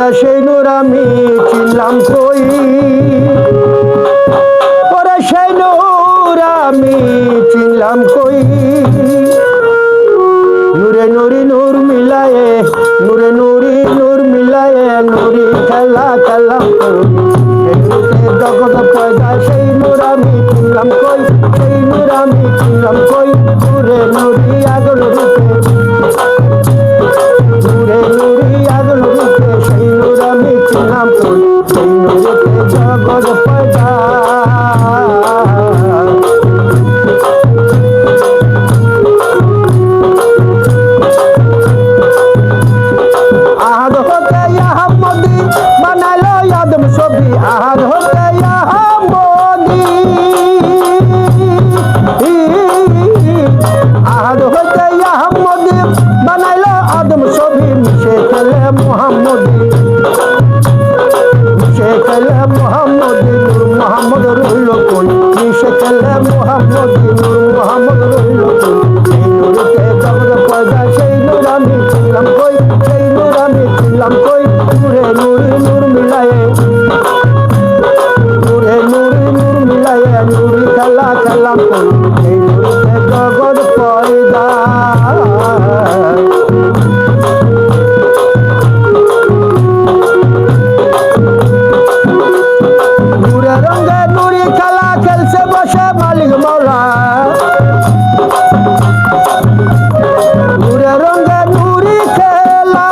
পয়দা সেই নূর আমি চিনলাম কই, ওরে সেই নূর আমি চিনলাম কই। নূরে নুরি নূর মিলায়ে, নূরে নুরি নূর মিলায়ে নুরি খেলা খেলাম কই। জগৎ পয়দা সেই নূর আমি চিনলাম কই, সেই নূর আমি চিনলাম কই। নূরে নুরি আগল রূপে, নূরে নুরি আগল রূপে সেই নূর আমি চিনলাম কই, সেই নূরেতে জগৎ পয়দা। আহাদ হতে আহমদি বানাইলো আদম ছবি, আহাদ হতে আহমদি, আহাদ হতে আহমদি বানাইলো আদম ছবি। মিশে খেলে মোহাম্মদি, মিশে খেলে মোহাম্মদি, নূর মোহাম্মদ রইল কই। মিশে খেলে মোহাম্মদি, নূর মোহাম্মদ রইল কই। সেই নূরেতে জগৎ পয়দা সেই নূর আমি চিনলাম কই, সেই নূর আমি চিনলাম কই। নূরে নুরি নূর মিলায়ে, নূরে নুরি নূর মিলায়ে নুরি খেলা খেলাম কই। সেই নূরেতে জগৎ পয়দা। নূরে রঙে নুরি খেলা খেলছে বসে মালিক মাওলা, নূরে রঙে নুরি খেলা,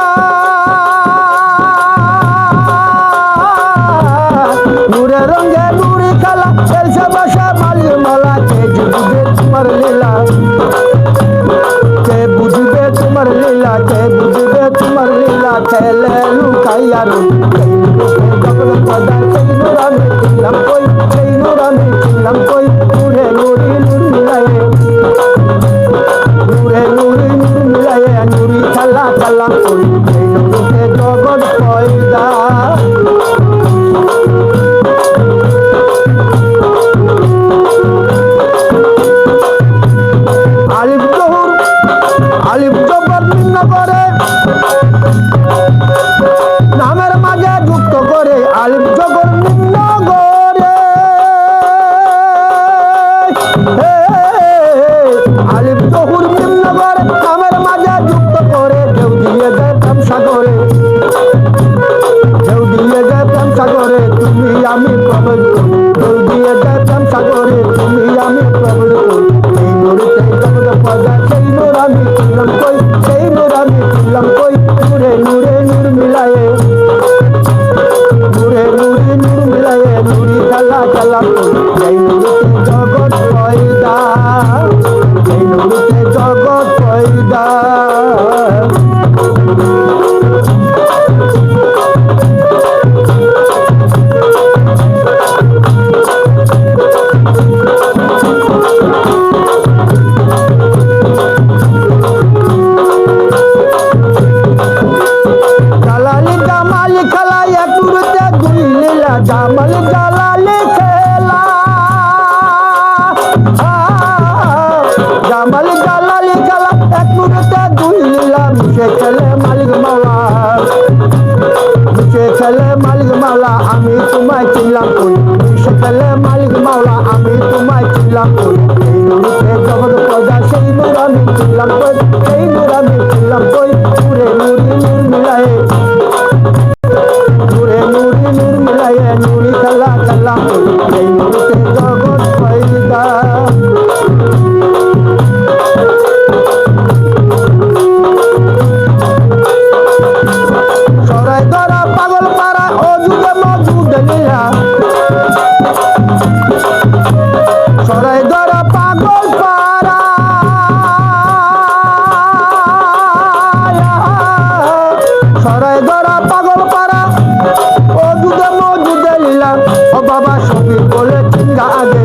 নূরে রঙে নুরি খেলা খেলছে বসে মালিক মাওলা। কে বুঝবে তোমার লীলা, কে বুঝবে তোমার লীলা, কে বুঝবে তোমার লীলা। খেলে লুকাইয়া রই সেই জগৎ পয়দা সেই নূর আমি চিনলাম কই, সেই নূর আমি চিনলাম কই। নূরে নুরি নূর মিলায়ে, নূরে নুরি নূর মিলায়ে নুরি খেলা খেলাম কই। সেই নূরেতে জগৎ পয়দা। আলিফ জহুর, আলিফ জবর নিম্ন করে নামের মাঝে যুক্ত করে, আলিফ জবর নিম্ন করে, আলিফ জহুর নিম্ন করে নামের মাঝে যুক্ত করে। ঢেউ দিয়ে যায় প্রেম সাগরে, ঢেউ দিয়ে যায় প্রেম সাগরে তুমি আমি প্রবেশ করি। ঢেউ দিয়ে যায় প্রেম সাগরে তুমি আমি প্রবেশ করি। সেই নূরেতে জগৎ পয়দা সেই নূর আমি চিনলাম কই, সেই নূর আমি চিনলাম কই। নূরে নুরে নূর মিলায়ে, নূরে নুরি নূর মিলায়ে নুরি খেলা খেলাম কই। সেই নূরেতে জগৎ পয়দা, সেই নূরেতে জগৎ পয়দা। জালালি জামালি খেলা এক নূরেতে দুই লীলা, জামাল জালালি খেলা, জামাল জালালি খেলা এক নূরেতে দুই লীলা। মিশে খেলে মালিক মাওলা, মিশে খেলে মালিক মাওলা আমি তোমায় চিনলাম কই। মিশে খেলে মালিক মাওলা আমি তোমায় চিনলাম কই। সেই নূরেতে জগৎ পয়দা সেই নূর আমি চিনলাম কই, সেই নূর আমি চিনলাম কই। নূরে নুরি নূর মিলায়ে, নূরে নুরি নূর মিলায়ে নুরি খেলা খেলাম কই। সেই নূরেতে জগৎ পয়দা। সরাই ধরা পাগল পাড়া ও যুগে মজুদ লীলা, সরাই ধরা পাগল পাড়া, সরাই ধরা পাগল পাড়া ও যুগে মজুদ লীলা। ও বাবা সবই বলে চিঙ্গা আগে